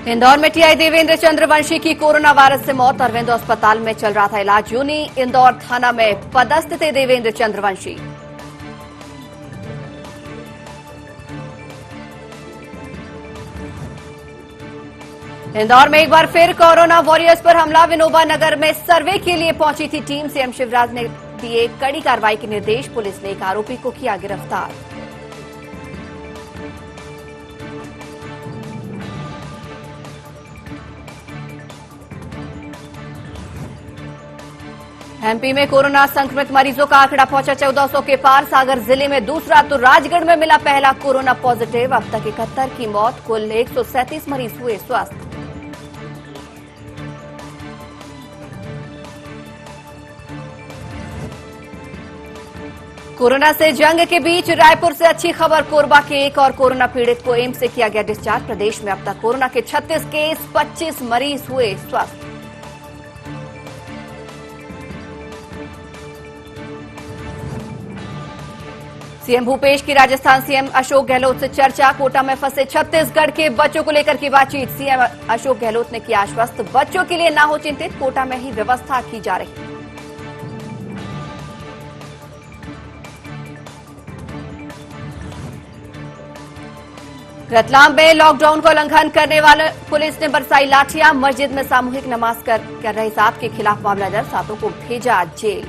इंदौर में टीआई देवेंद्र चंद्रवंशी की corona virus से मौत। अरविंद अस्पताल में चल रहा था इलाज। यूनी इंदौर थाना में पदस्थ थे देवेंद्र चंद्रवंशी। इंदौर में एक बार फिर कोरोना वॉरियर्स पर हमला। विनोबा नगर में सर्वे के लिए पहुंची थी टीम। सीएम शिवराज ने दिए कड़ी कार्रवाई के निर्देश। पुलिस ने एक आरोपी को किया गिरफ्तार। एमपी में कोरोना संक्रमित मरीजों का आंकड़ा पहुंचा 1400 के पार। सागर जिले में दूसरा तो राजगढ़ में मिला पहला कोरोना पॉजिटिव। अब तक 71 की मौत। कुल 137 मरीज हुए स्वस्थ। कोरोना से जंग के बीच रायपुर से अच्छी खबर। कोरबा के एक और कोरोना पीड़ित को एम्स से किया गया डिस्चार्ज। प्रदेश में अब तक कोरोना के 36 केस, 25 मरीज हुए स्वस्थ। सीएम भूपेश की राजस्थान सीएम अशोक गहलोत से चर्चा। कोटा में फंसे छत्तीसगढ़ के बच्चों को लेकर की बातचीत। सीएम अशोक गहलोत ने किया आश्वस्त, बच्चों के लिए ना हो चिंतित, कोटा में ही व्यवस्था की जा रही। रतलाम में लॉकडाउन का उल्लंघन करने वाले पुलिस ने बरसाई लाठियां। मस्जिद में सामूहिक नमाज कर रहे 7 के खिलाफ मामला दर्ज। 7 को भेजा जेल।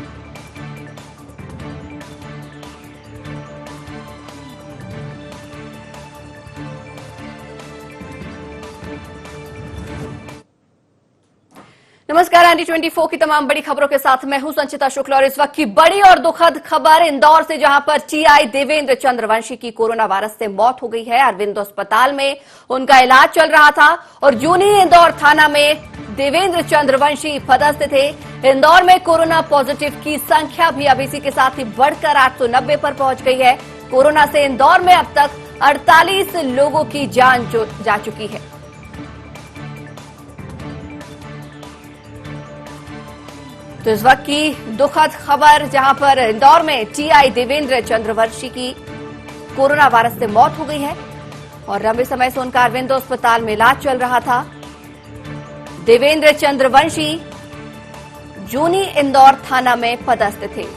नमस्कार, एनडी 24 की तमाम बड़ी खबरों के साथ मैं हूं संचिता शुक्ला और इस वक्त की बड़ी और दुखद खबर इंदौर से, जहां पर टीआई देवेंद्र चंद्रवंशी की कोरोना वायरस से मौत हो गई है। अरविंद अस्पताल में उनका इलाज चल रहा था और यूनी इंदौर थाना में देवेंद्र चंद्रवंशी पदस्थ थे। इंदौर में कोरोना पॉजिटिव की संख्या भी अब इसी के साथ ही बढ़कर 890 पर पहुंच गई है। कोरोना से इंदौर में अब तक 48 लोगों की जान जा चुकी है। तो इस वक्त की दुखद खबर, जहां पर इंदौर में टीआई देवेंद्र चंद्रवंशी की कोरोना वायरस से मौत हो गई है और लंबे समय से उनका अरविंदो अस्पताल में इलाज चल रहा था। देवेंद्र चंद्रवंशी जूनी इंदौर थाना में पदस्थ थे।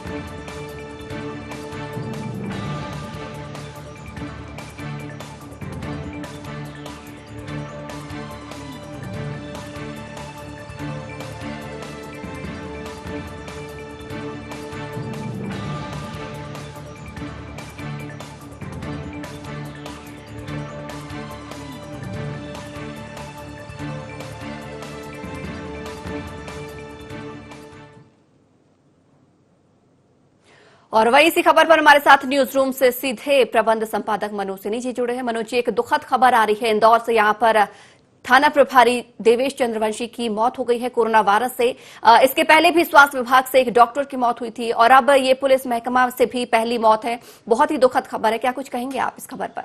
और वही इसी खबर पर हमारे साथ न्यूज रूम से सीधे प्रबंध संपादक मनोज सिन्ही जी जुड़े हैं। मनोज जी, एक दुखद खबर आ रही है इंदौर से। यहां पर थाना प्रभारी देवेश चंद्रवंशी की मौत हो गई है कोरोना वायरस से। इसके पहले भी स्वास्थ्य विभाग से एक डॉक्टर की मौत हुई थी और अब ये पुलिस महकमा से भी पहली मौत है। बहुत ही दुखद खबर है, क्या कुछ कहेंगे आप इस खबर पर?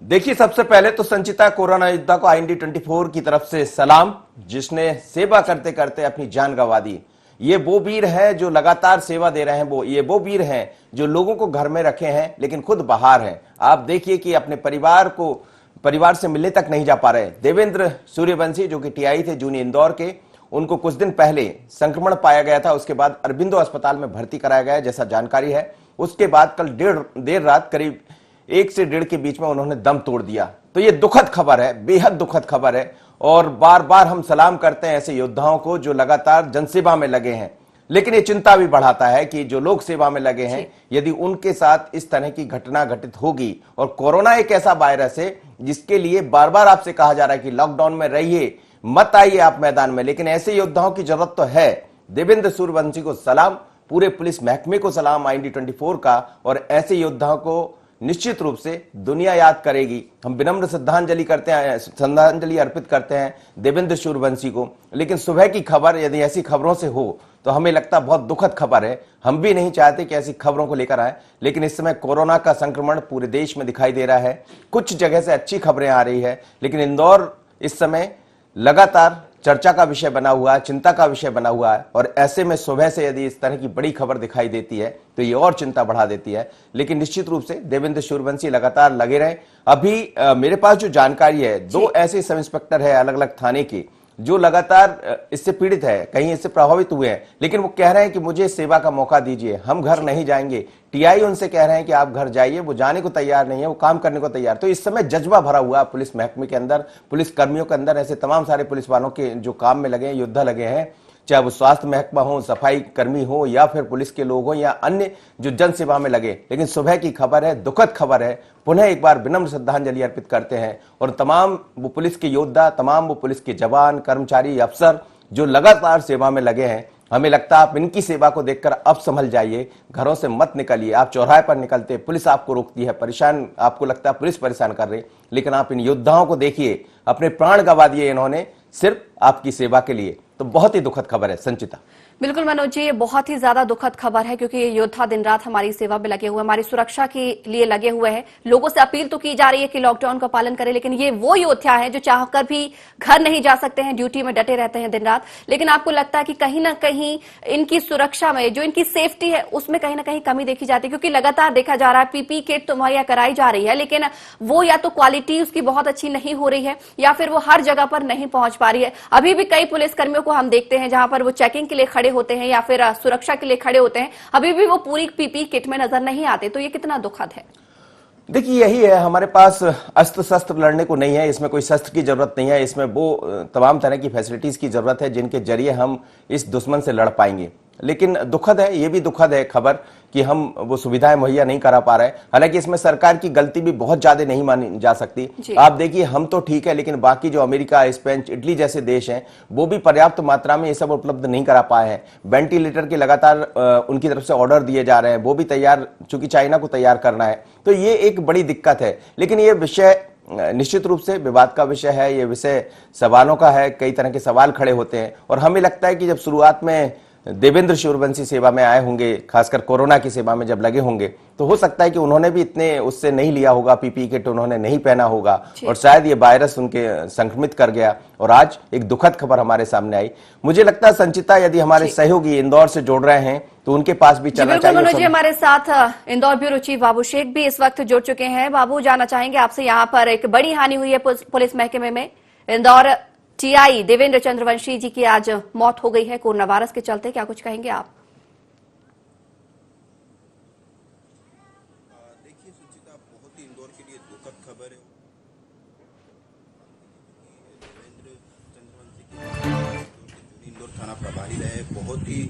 देखिए, सबसे पहले तो संचिता, कोरोना योद्धा को आईएनडी 24 की तरफ से सलाम, जिसने सेवा करते करते अपनी जान गंवा दी। ये वो वीर है जो लगातार सेवा दे रहे हैं। ये वो वीर हैं जो लोगों को घर में रखे हैं लेकिन खुद बाहर हैं। आप देखिए कि अपने परिवार से मिलने तक नहीं जा पा रहे। देवेंद्र सूर्यवंशी जो कि टीआई थे जूनी इंदौर के, उनको कुछ दिन पहले संक्रमण पाया गया था। उसके बाद अरबिंदो अस्पताल में भर्ती कराया गया जैसा जानकारी है। उसके बाद कल देर रात करीब 1 से 1:30 के बीच में उन्होंने दम तोड़ दिया। तो ये दुखद खबर है, बेहद दुखद खबर है और बार बार हम सलाम करते हैं ऐसे योद्धाओं को जो लगातार जनसेवा में लगे हैं। लेकिन ये चिंता भी बढ़ाता है कि जो लोग सेवा में लगे हैं, यदि उनके साथ इस तरह की घटना घटित होगी, और कोरोना एक ऐसा वायरस है जिसके लिए बार बार आपसे कहा जा रहा है कि लॉकडाउन में रहिए, मत आइए आप मैदान में, लेकिन ऐसे योद्धाओं की जरूरत तो है। देवेंद्र सूर्यवंशी को सलाम, पूरे पुलिस महकमे को सलाम आईएनडी 24 का, और ऐसे योद्धाओं को निश्चित रूप से दुनिया याद करेगी। हम विनम्र श्रद्धांजलि अर्पित करते हैं देवेंद्र सूर्यवंशी को। लेकिन सुबह की खबर यदि ऐसी खबरों से हो तो हमें लगता बहुत दुखद खबर है। हम भी नहीं चाहते कि ऐसी खबरों को लेकर आए, लेकिन इस समय कोरोना का संक्रमण पूरे देश में दिखाई दे रहा है। कुछ जगह से अच्छी खबरें आ रही है, लेकिन इंदौर इस समय लगातार चर्चा का विषय बना हुआ है, चिंता का विषय बना हुआ है। और ऐसे में सुबह से यदि इस तरह की बड़ी खबर दिखाई देती है तो ये और चिंता बढ़ा देती है। लेकिन निश्चित रूप से देवेंद्र सूर्यवंशी लगातार लगे रहे, अभी मेरे पास जो जानकारी है, 2 ऐसे सब इंस्पेक्टर है अलग अलग थाने के जो लगातार इससे पीड़ित है, कहीं इससे प्रभावित हुए हैं, लेकिन वो कह रहे हैं कि मुझे सेवा का मौका दीजिए, हम घर नहीं जाएंगे। टीआई उनसे कह रहे हैं कि आप घर जाइए, वो जाने को तैयार नहीं है, वो काम करने को तैयार। तो इस समय जज्बा भरा हुआ पुलिस महकमे के अंदर, पुलिस कर्मियों के अंदर, ऐसे तमाम सारे पुलिस वालों के जो काम में लगे हैं, योद्धा लगे हैं, चाहे वो स्वास्थ्य महकमा हो, सफाई कर्मी हो, या फिर पुलिस के लोग हो, या अन्य जो जन सेवा में लगे। लेकिन सुबह की खबर है, दुखद खबर है, पुनः एक बार विनम्र श्रद्धांजलि अर्पित करते हैं और तमाम वो पुलिस के योद्धा, तमाम वो पुलिस के जवान, कर्मचारी, अफसर जो लगातार सेवा में लगे हैं, हमें लगता है आप इनकी सेवा को देखकर अब संभल जाइए, घरों से मत निकलिए। आप चौराहे पर निकलते, पुलिस आपको रोकती है, परेशान, आपको लगता है पुलिस परेशान कर रही, लेकिन आप इन योद्धाओं को देखिए, अपने प्राण गंवा दिए इन्होंने सिर्फ आपकी सेवा के लिए। तो बहुत ही दुखद खबर है संचिता। बिल्कुल मनोज जी, ये बहुत ही ज्यादा दुखद खबर है क्योंकि ये योद्धा दिन रात हमारी सेवा में लगे हुए, हमारी सुरक्षा के लिए लगे हुए हैं। लोगों से अपील तो की जा रही है कि लॉकडाउन का पालन करें, लेकिन ये वो योद्धा हैं जो चाहकर भी घर नहीं जा सकते हैं, ड्यूटी में डटे रहते हैं दिन रात। लेकिन आपको लगता है कि कहीं ना कहीं इनकी सुरक्षा में, जो इनकी सेफ्टी है, उसमें कहीं ना कहीं कमी देखी जाती है, क्योंकि लगातार देखा जा रहा है पीपी किट तो मुहैया कराई जा रही है, लेकिन वो या तो क्वालिटी उसकी बहुत अच्छी नहीं हो रही है, या फिर वो हर जगह पर नहीं पहुंच पा रही है। अभी भी कई पुलिसकर्मियों को हम देखते हैं जहां पर वो चेकिंग के लिए खड़े होते हैं या फिर सुरक्षा के लिए खड़े होते हैं, अभी भी वो पूरी पीपी किट में नजर नहीं आते। तो ये कितना दुखद है। देखिए, यही है, हमारे पास अस्त्र शस्त्र लड़ने को नहीं है, इसमें कोई शस्त्र की जरूरत नहीं है, इसमें वो तमाम तरह की फैसिलिटीज की जरूरत है जिनके जरिए हम इस दुश्मन से लड़ पाएंगे। लेकिन दुखद है, ये भी दुखद है खबर कि हम वो सुविधाएं मुहैया नहीं करा पा रहे। हालांकि इसमें सरकार की गलती भी बहुत ज्यादा नहीं मानी जा सकती। आप देखिए, हम तो ठीक है, लेकिन बाकी जो अमेरिका, स्पेन, इटली जैसे देश हैं, वो भी पर्याप्त मात्रा में ये सब उपलब्ध नहीं करा पाए हैं। वेंटिलेटर के लगातार उनकी तरफ से ऑर्डर दिए जा रहे हैं, वो भी तैयार, चूंकि चाइना को तैयार करना है, तो ये एक बड़ी दिक्कत है। लेकिन ये विषय निश्चित रूप से विवाद का विषय है, ये विषय सवालों का है, कई तरह के सवाल खड़े होते हैं। और हमें लगता है कि जब शुरुआत में देवेंद्र सूर्यवंशी सेवा में आए होंगे, खासकर कोरोना की सेवा में जब लगे होंगे, तो हो सकता है कि उन्होंने भी इतने उससे नहीं लिया होगा, पीपी किट उन्होंने नहीं पहना होगा, और शायद ये वायरस उनके संक्रमित कर गया, और आज एक दुखद खबर हमारे सामने आई। मुझे लगता है संचिता, यदि हमारे सहयोगी इंदौर से जुड़ रहे हैं तो उनके पास भी चलना चाहिए। मनोज जी, हमारे साथ इंदौर ब्यूरो चीफ बाबू शेख भी इस वक्त जुड़ चुके हैं। बाबू, जानना चाहेंगे आपसे, यहाँ पर एक बड़ी हानि हुई है पुलिस महकमे में। इंदौर टीआई देवेंद्र चंद्रवंशी जी की आज मौत हो गई है कोरोना वायरस के चलते, क्या कुछ कहेंगे आप? देखिए सुचिता, बहुत ही इंदौर के लिए दुखद खबर है। देवेंद्र चंद्रवंशी इंदौर थाना प्रभारी रहे, बहुत ही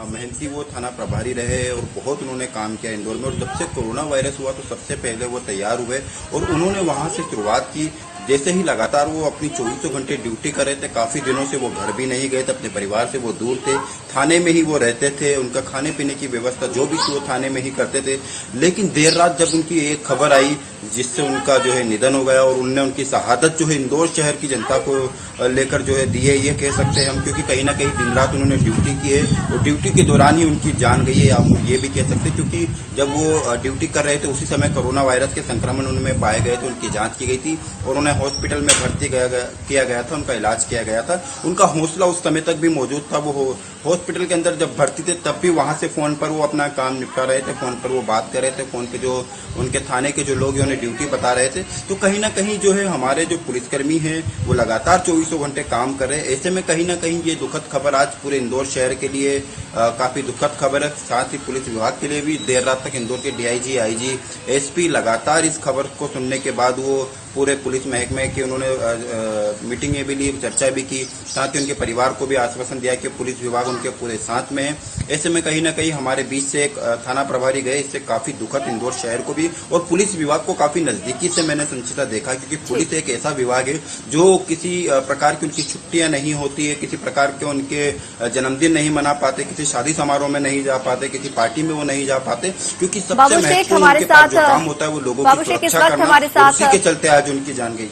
मेहनती वो थाना प्रभारी रहे और बहुत उन्होंने काम किया इंदौर में। और जब से कोरोना वायरस हुआ तो सबसे पहले वो तैयार हुए और उन्होंने वहां से शुरुआत की। जैसे ही लगातार वो अपनी 24 घंटे ड्यूटी कर रहे थे, काफी दिनों से वो घर भी नहीं गए थे, अपने परिवार से वो दूर थे, थाने में ही वो रहते थे, उनका खाने पीने की व्यवस्था जो भी थी वो थाने में ही करते थे। लेकिन देर रात जब उनकी एक खबर आई जिससे उनका जो है निधन हो गया, और उनने उनकी शहादत जो है इंदौर शहर की जनता को लेकर जो है दी है, ये कह सकते हैं हम, क्योंकि कहीं ना कहीं दिन रात उन्होंने ड्यूटी की है और ड्यूटी के दौरान ही उनकी जान गई है, हम ये भी कह सकते हैं। क्योंकि जब वो ड्यूटी कर रहे थे उसी समय कोरोना वायरस के संक्रमण उनमें पाए गए थे, उनकी जांच की गई थी और उन्हें हॉस्पिटल में भर्ती किया गया था, उनका इलाज किया गया था। उनका हौसला उस समय तक भी मौजूद था। वो हॉस्पिटल के अंदर जब भर्ती थे तब भी वहां से फोन पर वो अपना काम निपटा रहे थे, फोन पर वो बात कर रहे थे, फोन पे जो उनके थाने के जो लोग उन्हें ड्यूटी बता रहे थे। तो कहीं ना कहीं जो है हमारे जो पुलिसकर्मी हैं वो लगातार 24 घंटे काम कर रहे हैं। ऐसे में कहीं ना कहीं ये दुखद खबर आज पूरे इंदौर शहर के लिए काफी दुखद खबर है, साथ ही पुलिस विभाग के लिए भी। देर रात तक इंदौर के डीआईजी, आईजी, एसपी लगातार इस खबर को सुनने के बाद वो पूरे पुलिस महकमे की उन्होंने मीटिंगें भी ली, चर्चा भी की, साथ ही उनके परिवार को भी आश्वासन दिया कि पुलिस विभाग उनके पूरे साथ में है। ऐसे में कहीं ना कहीं हमारे बीच से एक थाना प्रभारी गए, इससे काफी दुखद इंदौर शहर को भी और पुलिस विभाग को काफी नजदीकी से मैंने संचिता देखा, क्योंकि पुलिस एक ऐसा विभाग है जो किसी प्रकार की उनकी छुट्टियां नहीं होती है, किसी प्रकार के उनके जन्मदिन नहीं मना पाते, किसी शादी समारोह में नहीं जा पाते, किसी पार्टी में वो नहीं जा पाते, क्योंकि सबसे महत्वपूर्ण उनके पास जो काम होता है वो लोगों की सुरक्षा करना, उसी के चलते आज उनकी जान गई।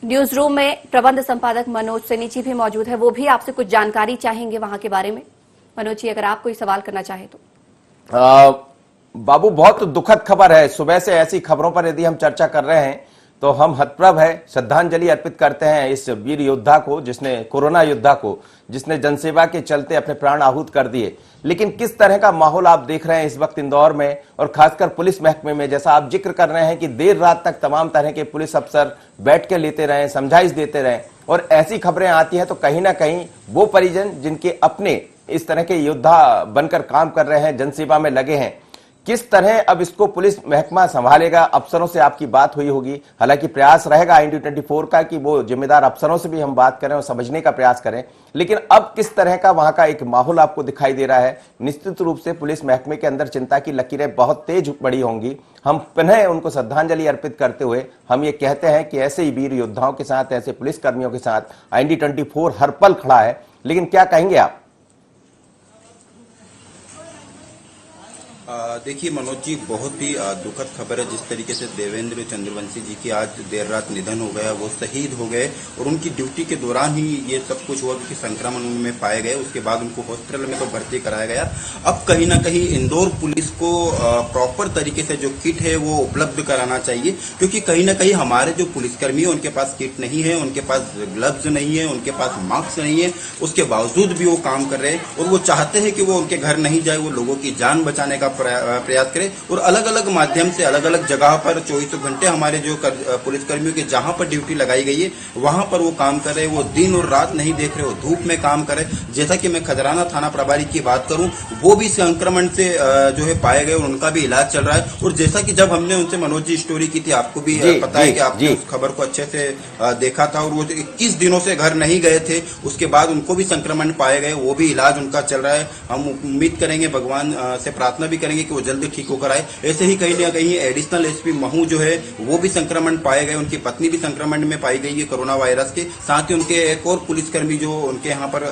न्यूज रूम में प्रबंध संपादक मनोज सैनी जी भी मौजूद है, वो भी आपसे कुछ जानकारी चाहेंगे वहां के बारे में। मनोज जी, अगर आप कोई सवाल करना चाहे तो। बाबू, बहुत दुखद खबर है। सुबह से ऐसी खबरों पर यदि हम चर्चा कर रहे हैं तो हम हतप्रभ है, श्रद्धांजलि अर्पित करते हैं इस वीर योद्धा को, जिसने कोरोना योद्धा को, जिसने जनसेवा के चलते अपने प्राण आहूत कर दिए। लेकिन किस तरह का माहौल आप देख रहे हैं इस वक्त इंदौर में और खासकर पुलिस महकमे में, जैसा आप जिक्र कर रहे हैं कि देर रात तक तमाम तरह के पुलिस अफसर बैठ के लेते रहे, समझाइश देते रहे, और ऐसी खबरें आती हैं तो कहीं ना कहीं वो परिजन जिनके अपने इस तरह के योद्धा बनकर काम कर रहे हैं, जनसेवा में लगे हैं, किस तरह अब इसको पुलिस महकमा संभालेगा। अफसरों से आपकी बात हुई होगी, हालांकि प्रयास रहेगा IND24 का कि वो जिम्मेदार अफसरों से भी हम बात करें और समझने का प्रयास करें, लेकिन अब किस तरह का वहां का एक माहौल आपको दिखाई दे रहा है। निश्चित रूप से पुलिस महकमे के अंदर चिंता की लकीरें बहुत तेज बड़ी होंगी। हम पुनः उनको श्रद्धांजलि अर्पित करते हुए हम ये कहते हैं कि ऐसे ही वीर योद्धाओं के साथ, ऐसे पुलिस कर्मियों के साथ IND24 हर पल खड़ा है। लेकिन क्या कहेंगे आप? देखिए मनोज जी, बहुत ही दुखद खबर है। जिस तरीके से देवेंद्र चंद्रवंशी जी की आज देर रात निधन हो गया, वो शहीद हो गए और उनकी ड्यूटी के दौरान ही ये सब कुछ हुआ कि संक्रमण उनमें पाए गए। उसके बाद उनको हॉस्पिटल में तो भर्ती कराया गया। अब कहीं ना कहीं इंदौर पुलिस को प्रॉपर तरीके से जो किट है वो उपलब्ध कराना चाहिए, क्योंकि कहीं ना कहीं हमारे जो पुलिसकर्मी है उनके पास किट नहीं है, उनके पास ग्लव्स नहीं है, उनके पास मास्क नहीं है। उसके बावजूद भी वो काम कर रहे हैं और वो चाहते हैं कि वो उनके घर नहीं जाए, वो लोगों की जान बचाने का प्रयास करें और अलग अलग माध्यम से अलग अलग जगह पर 24 घंटे हमारे जो पुलिसकर्मियों के जहां पर ड्यूटी लगाई गई है वहां पर वो काम कर रहे हैं। वो दिन और रात नहीं देख रहे, वो धूप में काम कर रहे। जैसा कि मैं खजराना थाना प्रभारी की बात करूं, वो भी संक्रमण से जो है पाए गए और उनका भी इलाज चल रहा है। और जैसा कि जब हमने उनसे मनोज जी स्टोरी की थी, आपको भी पता है कि आपने उस खबर को अच्छे से देखा था, और वो 21 दिनों से घर नहीं गए थे, उसके बाद उनको भी संक्रमण पाए गए, वो भी इलाज उनका चल रहा है। हम उम्मीद करेंगे, भगवान से प्रार्थना भी करेंगे कि वो जल्दी ठीक होकर आए। ऐसे ही कहीं ना कहीं एडिशनल एसपी महू जो है वो भी संक्रमण पाए गए, उनकी पत्नी भी संक्रमण में पाई गई है कोरोना वायरस के। साथ ही उनके एक और पुलिसकर्मी जो उनके यहाँ पर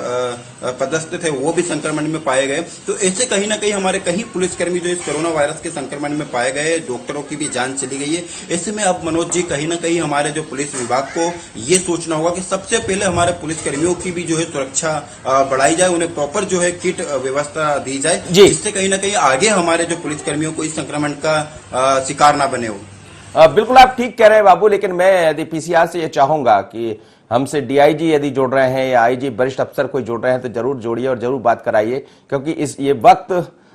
पदस्थ थे वो भी संक्रमण में पाए गए। तो ऐसे कहीं ना कहीं हमारे कई पुलिसकर्मी जो इस कोरोना वायरस के संक्रमण में पाए गए, डॉक्टरों की भी जान चली गई है। ऐसे में अब मनोज जी कहीं ना कहीं हमारे जो पुलिस विभाग को ये सोचना होगा कि सबसे पहले हमारे पुलिसकर्मियों की भी जो है सुरक्षा बढ़ाई जाए, उन्हें प्रॉपर जो है किट व्यवस्था दी जाए, जिससे कहीं ना कहीं आगे हमारे जो पुलिसकर्मियों को इस संक्रमण का शिकार ना बने हो। बिल्कुल आप ठीक कह रहे हैं बाबू, लेकिन मैं यदि PCR से ये चाहूंगा कि हमसे DIG यदि जुड़ रहे हैं या IG वरिष्ठ अफसर कोई जुड़ रहे हैं तो जरूर जोड़िए और जरूर बात कराइए, क्योंकि ये वक्त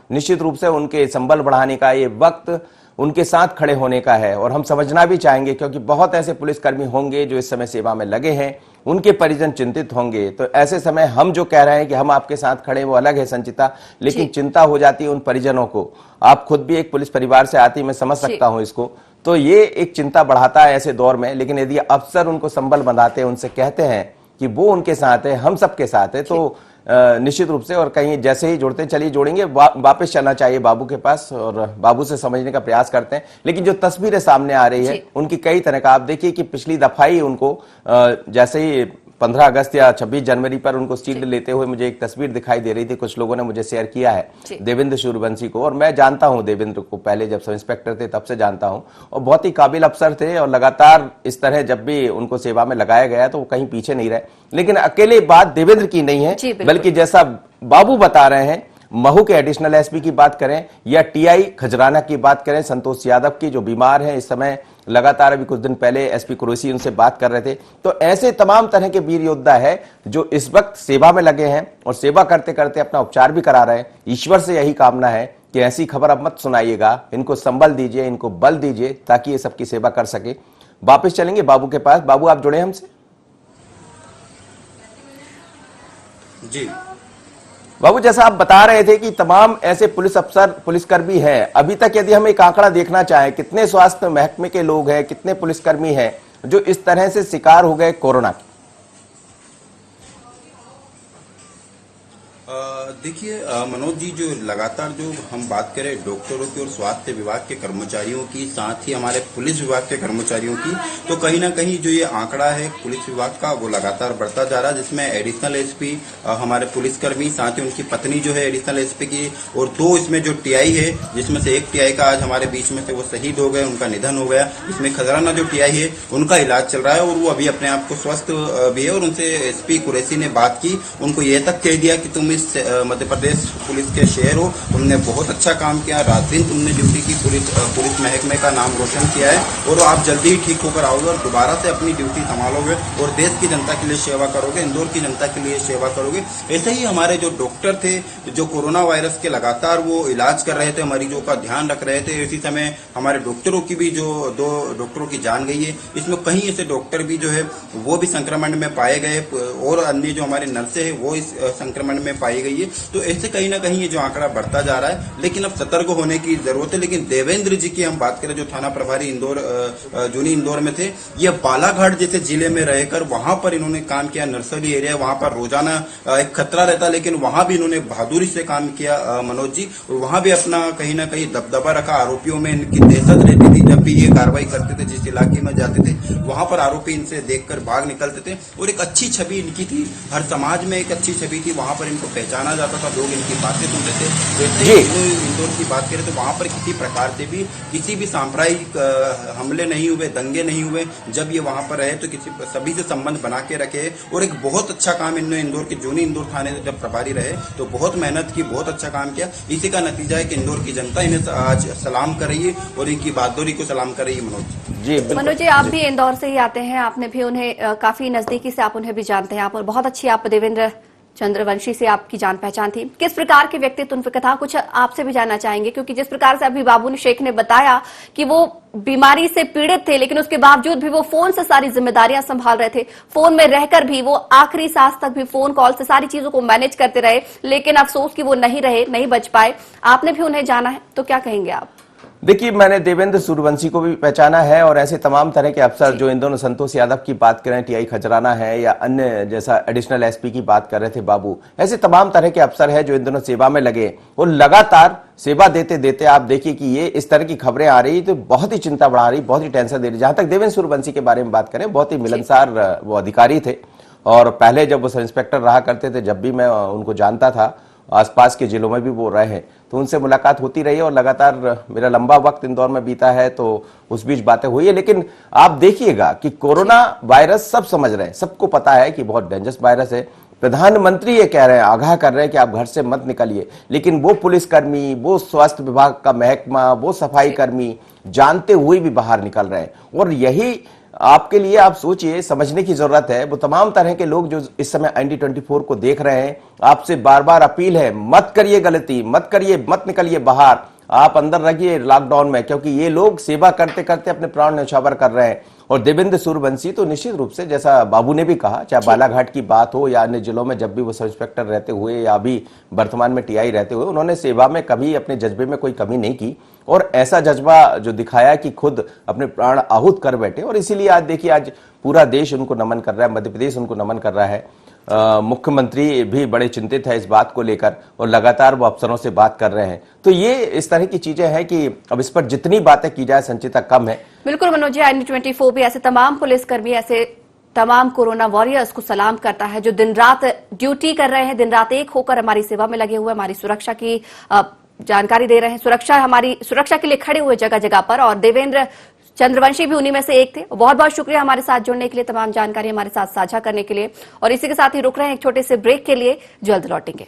निश्चित रूप से उनके संबल बढ़ाने का, ये वक्त उनके साथ खड़े होने का है। और हम समझना भी चाहेंगे, क्योंकि बहुत ऐसे पुलिसकर्मी होंगे जो इस समय सेवा में लगे हैं, उनके परिजन चिंतित होंगे। तो ऐसे समय हम जो कह रहे हैं कि हम आपके साथ खड़े, वो अलग है संचिता, लेकिन चिंता हो जाती है उन परिजनों को। आप खुद भी एक पुलिस परिवार से आती, मैं समझ सकता हूं इसको, तो ये एक चिंता बढ़ाता है ऐसे दौर में। लेकिन यदि अफसर उनको संबल बंधाते हैं, उनसे कहते हैं कि वो उनके साथ है, हम सबके साथ है, तो निश्चित रूप से, और कहीं जैसे ही जुड़ते चलिए जोड़ेंगे, वापस चलना चाहिए बाबू के पास और बाबू से समझने का प्रयास करते हैं। लेकिन जो तस्वीरें सामने आ रही है उनकी कई तरह का, आप देखिए कि पिछली दफा ही उनको जैसे ही 15 अगस्त या 26 जनवरी पर उनको शील्ड लेते हुए मुझे एक तस्वीर दिखाई दे रही थी, कुछ लोगों ने मुझे शेयर किया है देवेंद्र सूर्यवंशी को, और मैं जानता हूं देवेंद्र को, पहले जब सब इंस्पेक्टर थे तब से जानता हूं, और बहुत ही काबिल अफसर थे और लगातार इस तरह जब भी उनको सेवा में लगाया गया तो वो कहीं पीछे नहीं रहे। लेकिन अकेले बात देवेंद्र की नहीं है, बल्कि जैसा बाबू बता रहे हैं, महू के एडिशनल एसपी की बात करें या TI खजराना की बात करें, संतोष यादव की जो बीमार हैं इस समय, लगातार अभी कुछ दिन पहले SP कुरैशी उनसे बात कर रहे थे। तो ऐसे तमाम तरह के वीर योद्धा है जो इस वक्त सेवा में लगे हैं और सेवा करते करते अपना उपचार भी करा रहे हैं। ईश्वर से यही कामना है कि ऐसी खबर अब मत सुनाइएगा, इनको संबल दीजिए, इनको बल दीजिए ताकि ये सबकी सेवा कर सके। वापिस चलेंगे बाबू के पास। बाबू आप जुड़े हमसे। जी बाबू, जैसा आप बता रहे थे कि तमाम ऐसे पुलिस अफसर, पुलिसकर्मी हैं, अभी तक यदि हम एक आंकड़ा देखना चाहें, कितने स्वास्थ्य महकमे के लोग हैं, कितने पुलिसकर्मी हैं जो इस तरह से शिकार हो गए कोरोना की? देखिए मनोज जी, जो लगातार जो हम बात करें डॉक्टरों की और स्वास्थ्य विभाग के कर्मचारियों की, साथ ही हमारे पुलिस विभाग के कर्मचारियों की, तो कहीं ना कहीं जो ये आंकड़ा है पुलिस विभाग का वो लगातार बढ़ता जा रहा है, जिसमें एडिशनल एसपी हमारे पुलिसकर्मी, साथ ही उनकी पत्नी जो है एडिशनल एसपी की, और 2 इसमें जो TI है, जिसमें से एक TI का आज हमारे बीच में से वो शहीद हो गए, उनका निधन हो गया। इसमें खजराना जो TI है उनका इलाज चल रहा है और वो अभी अपने आप को स्वस्थ भी है। और उनसे SP कुरैशी ने बात की, उनको ये तक कह दिया कि तुम इस मध्य प्रदेश पुलिस के शेर हो, तुमने बहुत अच्छा काम किया, रात दिन तुमने ड्यूटी की, पुलिस महकमे का नाम रोशन किया है और आप जल्दी ही ठीक होकर आओगे और दोबारा से अपनी ड्यूटी संभालोगे और देश की जनता के लिए सेवा करोगे, इंदौर की जनता के लिए सेवा करोगे। ऐसे ही हमारे जो डॉक्टर थे, जो कोरोना वायरस के लगातार वो इलाज कर रहे थे, मरीजों का ध्यान रख रहे थे, इसी समय हमारे डॉक्टरों की भी जो 2 डॉक्टरों की जान गई है। इसमें कहीं ऐसे डॉक्टर भी जो है वो भी संक्रमण में पाए गए और अन्य जो हमारे नर्सें हैं वो इस संक्रमण में पाई गई है। तो ऐसे कहीं ना कहीं ये जो आंकड़ा बढ़ता जा रहा है, लेकिन अब सतर्क होने की जरूरत है। लेकिन देवेंद्र जी की हम बात करें, जो थाना प्रभारी इंदौर जूनी इंदौर में थे, ये बालाघाट जैसे जिले में रहकर वहां पर इन्होंने काम किया, नर्सरी एरिया, वहां पर रोजाना एक खतरा रहता, लेकिन वहां भी इन्होंने बहादुरी से काम किया मनोज जी, और वहां भी अपना कहीं ना कहीं दबदबा रखा। आरोपियों में इनकी दहशत रहती थी, जब भी ये कार्रवाई करते थे, जिस इलाके में जाते थे वहां पर आरोपी इनसे देखकर भाग निकलते थे और एक अच्छी छवि इनकी थी, हर समाज में एक अच्छी छवि थी, वहां पर इनको पहचाना जाता था, लोग इनकी बातें सुनते थे। वैसे ही इंदौर की बात करें तो वहां पर किसी प्रकार से भी किसी भी सांप्रदायिक हमले नहीं हुए, दंगे नहीं हुए। जब ये वहां पर रहे तो सभी से संबंध बना के रखे और एक बहुत अच्छा काम इन्होंने इंदौर के जूनी इंदौर थाने से जब प्रभारी रहे तो बहुत मेहनत की, बहुत अच्छा काम किया। इसी का नतीजा है कि इंदौर की जनता इन्हें आज सलाम कर रही है और इनकी बहादुरी को सलाम कर रही है। मनोज जी, आप भी इंदौर से ही आते हैं, आपने भी उन्हें काफी नजदीकी से आप उन्हें भी जानते हैं, आप और बहुत अच्छी आप देवेंद्र चंद्रवंशी से आपकी जान पहचान थी। किस प्रकार के व्यक्तित्व उनका था, कुछ आपसे भी जानना चाहेंगे, क्योंकि जिस प्रकार से अभी बाबू शेख ने बताया कि वो बीमारी से पीड़ित थे, लेकिन उसके बावजूद भी वो फोन से सारी जिम्मेदारियां संभाल रहे थे, फोन में रहकर भी वो आखिरी सांस तक भी फोन कॉल से सारी चीजों को मैनेज करते रहे, लेकिन अफसोस कि वो नहीं रहे, नहीं बच पाए। आपने भी उन्हें जाना है, तो क्या कहेंगे आप? देखिए, मैंने देवेंद्र सूर्यवंशी को भी पहचाना है और ऐसे तमाम तरह के अफसर जो इन दोनों, संतोष यादव की बात करें, टीआई खजराना है या अन्य जैसा एडिशनल एसपी की बात कर रहे थे बाबू, ऐसे तमाम तरह के अफसर हैं जो इन दोनों सेवा में लगे और लगातार सेवा देते देते आप देखिए कि ये इस तरह की खबरें आ रही तो बहुत ही चिंता बढ़ा रही, बहुत ही टेंशन दे रही। जहां तक देवेंद्र सूर्यवंशी के बारे में बात करें, बहुत ही मिलनसार वो अधिकारी थे और पहले जब वो सब इंस्पेक्टर रहा करते थे, जब भी मैं उनको जानता था, आसपास के जिलों में भी वो रहे हैं, तो उनसे मुलाकात होती रही है और लगातार मेरा लंबा वक्त इंदौर में बीता है, तो उस बीच बातें हुई है। लेकिन आप देखिएगा कि कोरोना वायरस सब समझ रहे हैं, सबको पता है कि बहुत डेंजरस वायरस है। प्रधानमंत्री ये कह रहे हैं, आगाह कर रहे हैं कि आप घर से मत निकलिए, लेकिन वो पुलिसकर्मी, वो स्वास्थ्य विभाग का महकमा, वो सफाई कर्मी जानते हुए भी बाहर निकल रहे हैं। और यही आपके लिए, आप सोचिए, समझने की जरूरत है। वो तमाम तरह के लोग जो इस समय ND24 को देख रहे हैं, आपसे बार बार अपील है, मत करिए गलती, मत करिए, मत निकलिए बाहर, आप अंदर रहिए लॉकडाउन में, क्योंकि ये लोग सेवा करते करते अपने प्राण न्यौछावर कर रहे हैं। और देवेंद्र सूर्यवंशी तो निश्चित रूप से, जैसा बाबू ने भी कहा, चाहे बालाघाट की बात हो या अन्य जिलों में, जब भी वो सब इंस्पेक्टर रहते हुए या अभी वर्तमान में टीआई रहते हुए, उन्होंने सेवा में कभी अपने जज्बे में कोई कमी नहीं की और ऐसा जज्बा जो दिखाया कि खुद अपने प्राण आहूत कर बैठे। और इसीलिए आज देखिए, आज पूरा देश उनको नमन कर रहा है, मध्य प्रदेश उनको नमन कर रहा है। मुख्यमंत्री भी बड़े चिंतित है इस बात को लेकर और लगातार वो अफसरों से बात कर रहे हैं। तो ये इस तरह की चीजें हैं कि अब इस पर जितनी बातें की जाए संचिता कम है। बिल्कुल मनोज जी, ND24 भी ऐसे तमाम पुलिसकर्मी, ऐसे तमाम कोरोना वॉरियर्स को सलाम करता है जो दिन रात ड्यूटी कर रहे हैं, दिन रात एक होकर हमारी सेवा में लगे हुए, हमारी सुरक्षा की जानकारी दे रहे हैं, हमारी सुरक्षा के लिए खड़े हुए जगह जगह पर। और देवेंद्र चंद्रवंशी भी उन्हीं में से एक थे। बहुत बहुत शुक्रिया हमारे साथ जुड़ने के लिए, तमाम जानकारी हमारे साथ साझा करने के लिए। और इसी के साथ ही रुक रहे हैं एक छोटे से ब्रेक के लिए, जल्द लौटेंगे।